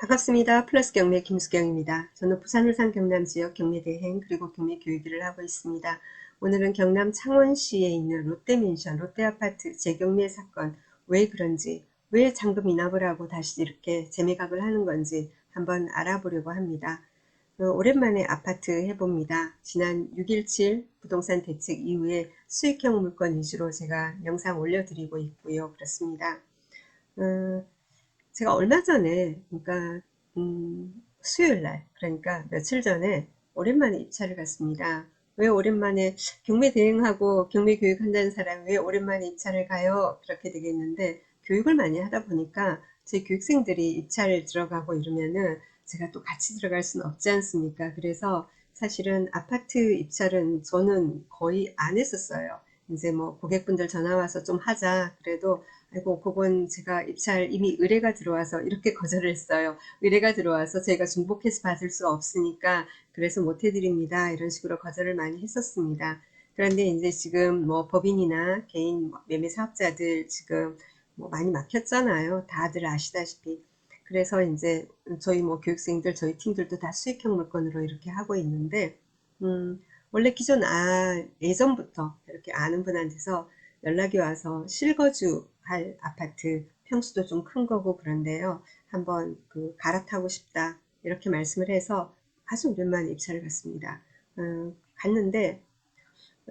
반갑습니다. 플러스 경매 김수경입니다. 저는 부산 울산 경남 지역 경매 대행 그리고 경매 교육 일을 하고 있습니다. 오늘은 경남 창원시에 있는 롯데맨션 롯데아파트 재경매 사건, 왜 그런지, 왜 잔금 인압을 하고 다시 이렇게 재매각을 하는 건지 한번 알아보려고 합니다. 오랜만에 아파트 해봅니다. 지난 6.17 부동산 대책 이후에 수익형 물건 위주로 제가 영상 올려드리고 있고요. 그렇습니다. 어, 제가 얼마 전에, 그러니까 수요일 날, 그러니까 며칠 전에 오랜만에 입찰을 갔습니다. 왜 오랜만에 경매 대행하고 경매 교육 한다는 사람이 왜 오랜만에 입찰을 가요? 그렇게 되겠는데, 교육을 많이 하다 보니까 제 교육생들이 입찰을 들어가고 이러면은 제가 또 같이 들어갈 수는 없지 않습니까? 그래서 사실은 아파트 입찰은 저는 거의 안 했었어요. 이제 뭐 고객분들 전화 와서 좀 하자. 그래도 아이고, 그건 제가 입찰 이미 의뢰가 들어와서 이렇게 거절을 했어요. 의뢰가 들어와서 저희가 중복해서 받을 수 없으니까 그래서 못 해드립니다. 이런 식으로 거절을 많이 했었습니다. 그런데 이제 지금 뭐 법인이나 개인 매매 사업자들 지금 뭐 많이 막혔잖아요. 다들 아시다시피. 그래서 이제 저희 뭐 교육생들, 저희 팀들도 다 수익형 물건으로 이렇게 하고 있는데, 원래 기존 예전부터 이렇게 아는 분한테서 연락이 와서 실거주 할 아파트 평수도 좀 큰 거고 그런데요. 한번 갈아타고 싶다. 이렇게 말씀을 해서 아주 오랜만에 입찰을 갔습니다. 갔는데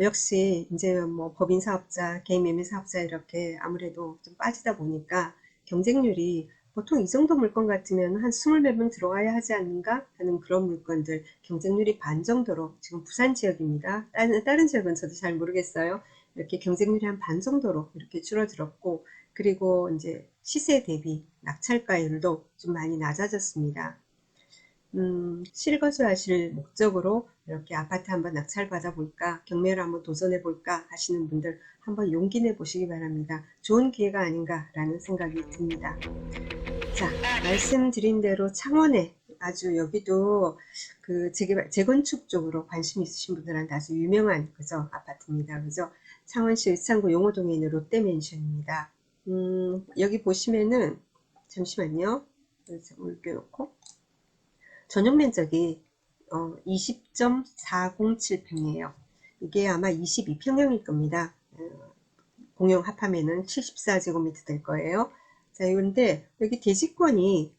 역시 이제 뭐 법인 사업자, 개인 매매 사업자 이렇게 아무래도 좀 빠지다 보니까 경쟁률이 보통 이 정도 물건 같으면 한 20몇 명 들어와야 하지 않는가 하는 그런 물건들 경쟁률이 반 정도로 지금 부산 지역입니다. 다른 지역은 저도 잘 모르겠어요. 이렇게 경쟁률이 한 반 정도로 이렇게 줄어들었고 그리고 이제 시세 대비 낙찰가율도 좀 많이 낮아졌습니다. 실거주 하실 목적으로 이렇게 아파트 한번 낙찰 받아볼까, 경매를 한번 도전해볼까 하시는 분들 한번 용기 내보시기 바랍니다. 좋은 기회가 아닌가라는 생각이 듭니다. 자, 말씀드린 대로 창원에 아주 여기도 재건축 쪽으로 관심 있으신 분들한테 아주 유명한 그죠 아파트입니다. 그죠? 창원시 의창구 용호동에 있는 롯데맨션입니다. 여기 보시면은 잠시만요. 올려놓고 전용 면적이 20.407평이에요. 이게 아마 22평형일 겁니다. 공용 합하면은 74제곱미터 될 거예요. 자, 그런데 여기 대지권이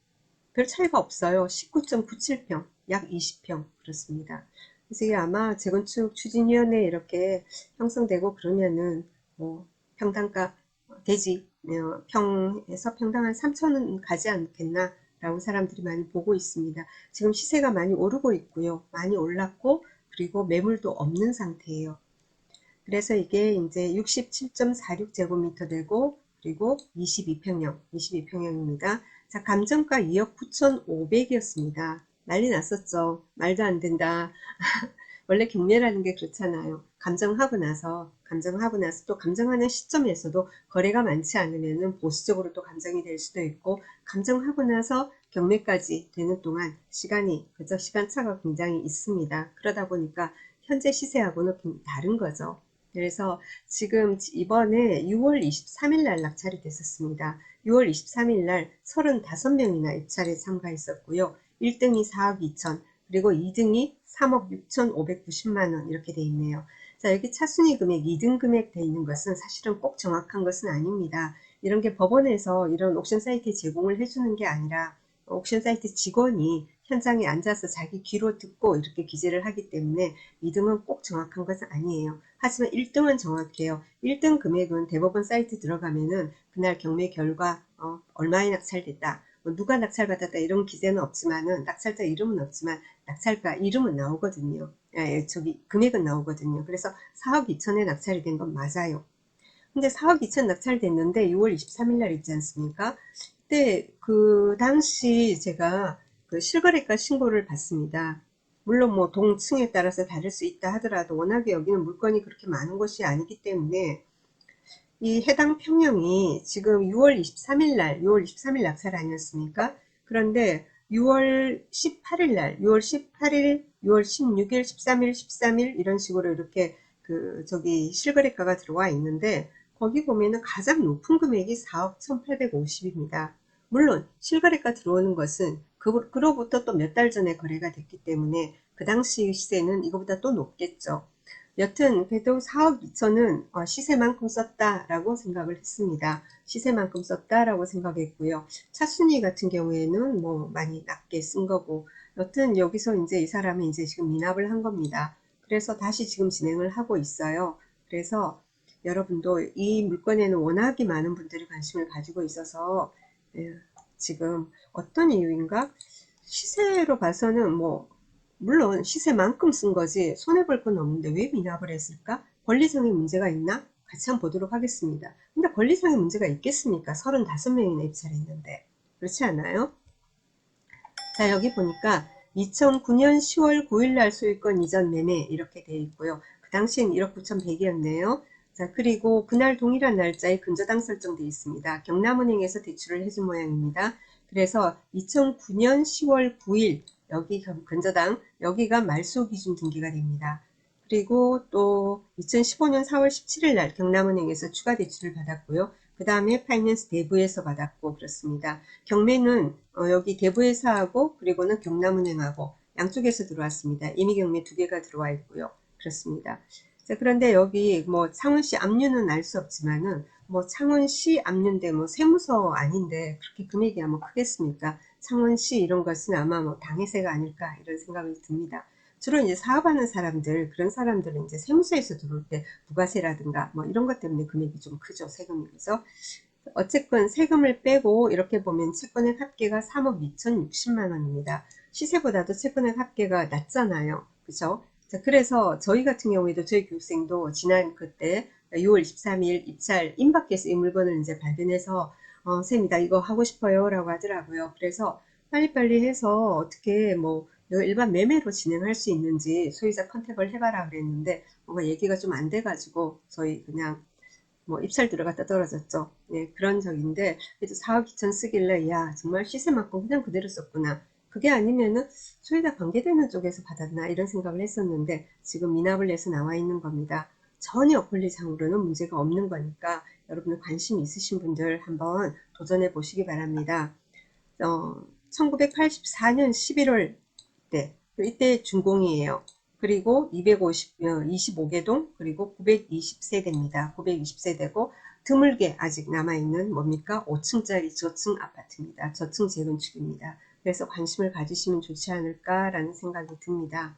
별 차이가 없어요. 19.97평, 약 20평 그렇습니다. 그래서 이게 아마 재건축 추진위원회 이렇게 형성되고 그러면은 뭐 평당가 대지 평에서 평당 한 3천원 가지 않겠나 라고 사람들이 많이 보고 있습니다. 지금 시세가 많이 오르고 있고요. 많이 올랐고 그리고 매물도 없는 상태예요. 그래서 이게 이제 67.46제곱미터 되고 그리고 22평형입니다. 자, 감정가 2억 9,500이었습니다. 난리 났었죠. 말도 안 된다. 원래 경매라는 게 그렇잖아요. 감정하고 나서 또 감정하는 시점에서도 거래가 많지 않으면은 보수적으로 또 감정이 될 수도 있고, 감정하고 나서 경매까지 되는 동안 그저 시간차가 굉장히 있습니다. 그러다 보니까 현재 시세하고는 좀 다른 거죠. 그래서 지금 이번에 6월 23일 날 낙찰이 됐었습니다. 6월 23일 날 35명이나 입찰에 참가했었고요. 1등이 4억 2천, 그리고 2등이 3억 6,590만 원 이렇게 돼 있네요. 자, 여기 차순위 금액, 2등 금액 돼 있는 것은 사실은 꼭 정확한 것은 아닙니다. 이런 게 법원에서 이런 옥션 사이트에 제공을 해주는 게 아니라 옥션 사이트 직원이 현장에 앉아서 자기 귀로 듣고 이렇게 기재를 하기 때문에 2등은 꼭 정확한 것은 아니에요. 하지만 1등은 정확해요. 1등 금액은 대법원 사이트 들어가면은 그날 경매 결과 얼마에 낙찰됐다, 누가 낙찰받았다 이런 기재는 없지만은, 낙찰자 이름은 없지만 낙찰가 이름은 나오거든요. 저기 금액은 나오거든요. 그래서 4억 2천에 낙찰이 된 건 맞아요. 근데 4억 2천 낙찰됐는데 6월 23일 날 있지 않습니까? 그때 그 당시 제가 그 실거래가 신고를 받습니다. 물론 뭐 동층에 따라서 다를 수 있다 하더라도 워낙에 여기는 물건이 그렇게 많은 곳이 아니기 때문에 이 해당 평형이 지금 6월 23일 낙찰 아니었습니까? 그런데 6월 18일 날, 6월 18일, 6월 16일, 13일, 13일 이런 식으로 이렇게 저기 실거래가가 들어와 있는데 거기 보면은 가장 높은 금액이 4억 1,850입니다. 물론 실거래가 들어오는 것은 그로부터 또 몇 달 전에 거래가 됐기 때문에 그 당시 시세는 이거보다 또 높겠죠. 여튼 그래도 4억 2천은 시세만큼 썼다라고 생각을 했습니다. 시세만큼 썼다라고 생각했고요. 차순위 같은 경우에는 뭐 많이 낮게 쓴 거고, 여튼 여기서 이제 이 사람은 이제 지금 미납을 한 겁니다. 그래서 다시 지금 진행을 하고 있어요. 그래서 여러분도 이 물건에는 워낙에 많은 분들이 관심을 가지고 있어서 지금 어떤 이유인가? 시세로 봐서는 뭐 물론 시세만큼 쓴 거지 손해볼 건 없는데 왜 미납을 했을까? 권리상의 문제가 있나? 같이 한번 보도록 하겠습니다. 근데 권리상의 문제가 있겠습니까? 35명이나 입찰했는데. 그렇지 않아요? 자, 여기 보니까 2009년 10월 9일 날 소유권 이전 매매 이렇게 돼 있고요. 그 당시엔 1억 9,100이었네요. 자, 그리고 그날 동일한 날짜에 근저당 설정돼 있습니다. 경남은행에서 대출을 해준 모양입니다. 그래서 2009년 10월 9일 여기 근저당 여기가 말소 기준 등기가 됩니다. 그리고 또 2015년 4월 17일 날 경남은행에서 추가 대출을 받았고요. 그 다음에 파이낸스 대부에서 받았고 그렇습니다. 경매는 여기 대부회사하고 그리고는 경남은행하고 양쪽에서 들어왔습니다. 임의경매 2개가 들어와 있고요. 그렇습니다. 자, 그런데 여기 뭐 창원시 압류는 알 수 없지만은 뭐 창원시 압류인데 뭐 세무서 아닌데 그렇게 금액이 뭐 크겠습니까? 창원시 이런 것은 아마 뭐 당해세가 아닐까 이런 생각이 듭니다. 주로 이제 사업하는 사람들, 그런 사람들은 이제 세무서에서 들어올 때 부가세라든가 뭐 이런 것 때문에 금액이 좀 크죠. 세금이. 그죠? 어쨌건 세금을 빼고 이렇게 보면 채권의 합계가 3억 2,060만 원입니다. 시세보다도 채권의 합계가 낮잖아요. 그죠? 자, 그래서 저희 같은 경우에도 저희 교육생도 지난 그때 6월 23일 입찰 임박해서 이 물건을 이제 발견해서 쌤이 다 이거 하고 싶어요 라고 하더라고요. 그래서 빨리빨리 해서 어떻게 뭐 일반 매매로 진행할 수 있는지 소유자 컨택을 해봐라 그랬는데 뭔가 얘기가 좀 안 돼가지고 저희 그냥 뭐 입찰 들어갔다 떨어졌죠. 네, 그런 적인데 그래도 4억 2천 쓰길래 야 정말 시세만큼 그냥 그대로 썼구나. 그게 아니면은 소유자 관계되는 쪽에서 받았나 이런 생각을 했었는데 지금 미납을 내서 나와 있는 겁니다. 전혀 권리상으로는 문제가 없는 거니까 여러분들 관심 있으신 분들 한번 도전해 보시기 바랍니다. 1984년 11월 때 이때 준공이에요. 그리고 25개동 그리고 920세대입니다. 920세대고 드물게 아직 남아있는 뭡니까? 5층짜리 저층 아파트입니다. 저층 재건축입니다. 그래서 관심을 가지시면 좋지 않을까라는 생각이 듭니다.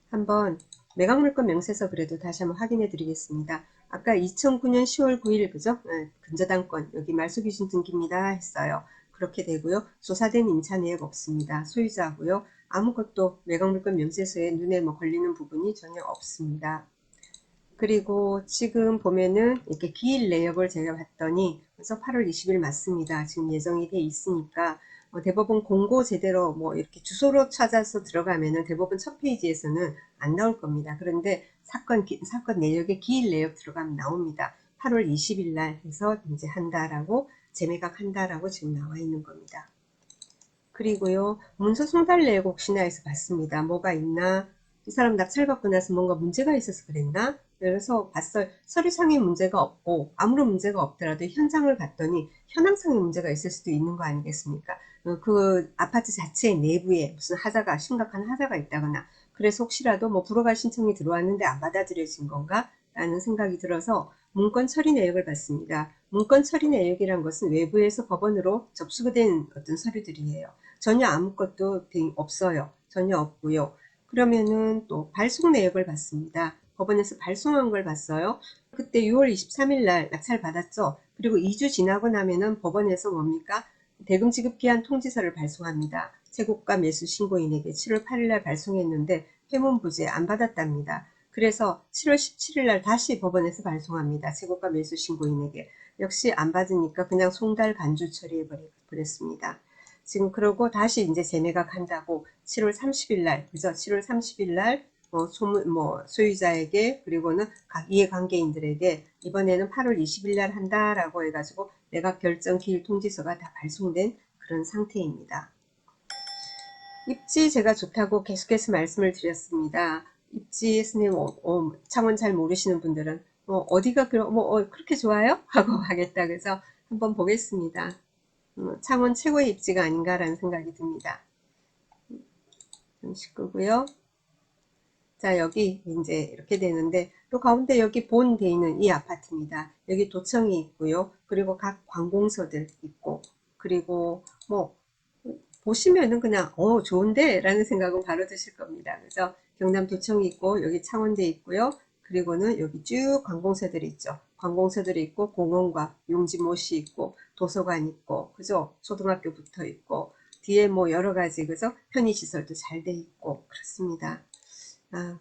한번 매각물건 명세서 그래도 다시 한번 확인해 드리겠습니다. 아까 2009년 10월 9일 그죠? 근저당권 여기 말소기준 등기입니다 했어요. 그렇게 되고요. 조사된 임차 내역 없습니다. 소유자고요. 아무것도 매각물건 명세서에 눈에 뭐 걸리는 부분이 전혀 없습니다. 그리고 지금 보면은 이렇게 기일 내역을 제가 봤더니 그래서 8월 20일 맞습니다. 지금 예정이 돼 있으니까 대법원 공고 제대로 뭐 이렇게 주소로 찾아서 들어가면은 대법원 첫 페이지에서는 안 나올 겁니다. 그런데 사건 내역에 기일 내역 들어가면 나옵니다. 8월 20일 날 해서 이제 한다라고 재매각 한다라고 지금 나와 있는 겁니다. 그리고요, 문서 송달 내역 혹시나 해서 봤습니다. 뭐가 있나? 이 사람 낙찰받고 나서 뭔가 문제가 있어서 그랬나? 그래서 봤어요. 서류상의 문제가 없고 아무런 문제가 없더라도 현장을 봤더니 현황상의 문제가 있을 수도 있는 거 아니겠습니까? 그 아파트 자체 내부에 무슨 하자가 심각한 하자가 있다거나 그래서 혹시라도 뭐 불허가 신청이 들어왔는데 안 받아들여진 건가? 라는 생각이 들어서 문건 처리 내역을 봤습니다. 문건 처리 내역이란 것은 외부에서 법원으로 접수된 어떤 서류들이에요. 전혀 아무것도 없어요. 전혀 없고요. 그러면은 또 발송 내역을 봤습니다. 법원에서 발송한 걸 봤어요. 그때 6월 23일 날 낙찰 받았죠. 그리고 2주 지나고 나면은 법원에서 뭡니까? 대금 지급 기한 통지서를 발송합니다. 재고가 매수 신고인에게 7월 8일 날 발송했는데 회문부재 안 받았답니다. 그래서 7월 17일 날 다시 법원에서 발송합니다. 재고가 매수 신고인에게. 역시 안 받으니까 그냥 송달 간주 처리해 버렸습니다. 지금 그러고 다시 이제 재매각 한다고 7월 30일 날, 그죠? 7월 30일 날 소유자에게 그리고는 각 이해관계인들에게 이번에는 8월 20일 날 한다라고 해가지고 매각 결정 기일 통지서가 다 발송된 그런 상태입니다. 입지 제가 좋다고 계속해서 말씀을 드렸습니다. 입지 스님 창원 잘 모르시는 분들은 어디가 그렇게 좋아요? 하고 하겠다. 그래서 한번 보겠습니다. 창원 최고의 입지가 아닌가라는 생각이 듭니다. 2019고요. 자, 여기 이제 이렇게 되는데, 또 가운데 여기 본 돼 있는 이 아파트입니다. 여기 도청이 있고요. 그리고 각 관공서들 있고, 그리고 뭐 보시면은 그냥 좋은데 라는 생각은 바로 드실 겁니다. 그래서 경남 도청이 있고 여기 창원대 있고요. 그리고는 여기 쭉 관공서들이 있죠. 관공서들이 있고 공원과 용지모시 있고 도서관 있고 그죠? 초등학교 붙어 있고 뒤에 뭐 여러 가지 그죠? 편의시설도 잘 돼 있고 그렇습니다.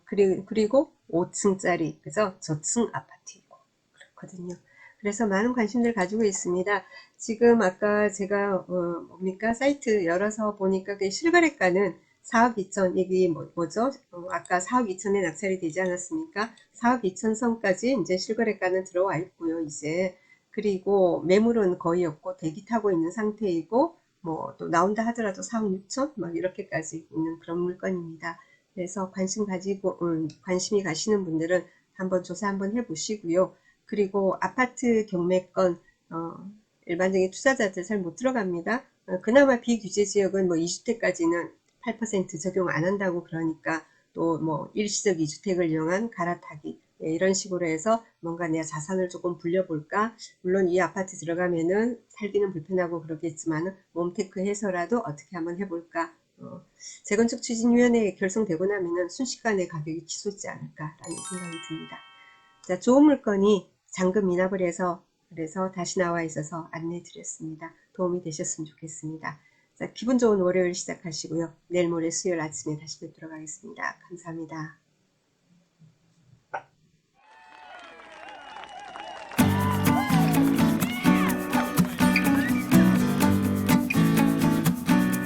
그리고 5층짜리 그죠? 저층 아파트이고 그렇거든요. 그래서 많은 관심들 가지고 있습니다. 지금 아까 제가 뭡니까 사이트 열어서 보니까 그 실거래가는 4억 2천 이게 뭐죠? 아까 4억 2천에 낙찰이 되지 않았습니까? 4억 2천 선까지 이제 실거래가는 들어와 있고요. 이제 그리고 매물은 거의 없고 대기 타고 있는 상태이고 뭐 또 나온다 하더라도 4억 6천 막 이렇게까지 있는 그런 물건입니다. 그래서 관심이 가시는 분들은 한번 조사 한번 해보시고요. 그리고 아파트 경매권 일반적인 투자자들 잘 못 들어갑니다. 그나마 비규제 지역은 뭐 2주택까지는 8% 적용 안 한다고 그러니까 또 뭐 일시적 2주택을 이용한 갈아타기 이런 식으로 해서 뭔가 내 자산을 조금 불려볼까. 물론 이 아파트 들어가면은 살기는 불편하고 그러겠지만 몸테크 해서라도 어떻게 한번 해볼까. 재건축 추진위원회에 결성되고 나면은 순식간에 가격이 치솟지 않을까라는 생각이 듭니다. 자, 좋은 물건이 잔금 미납을 해서 그래서 다시 나와 있어서 안내 드렸습니다. 도움이 되셨으면 좋겠습니다. 자, 기분 좋은 월요일 시작하시고요. 내일 모레 수요일 아침에 다시 뵙도록 하겠습니다. 감사합니다.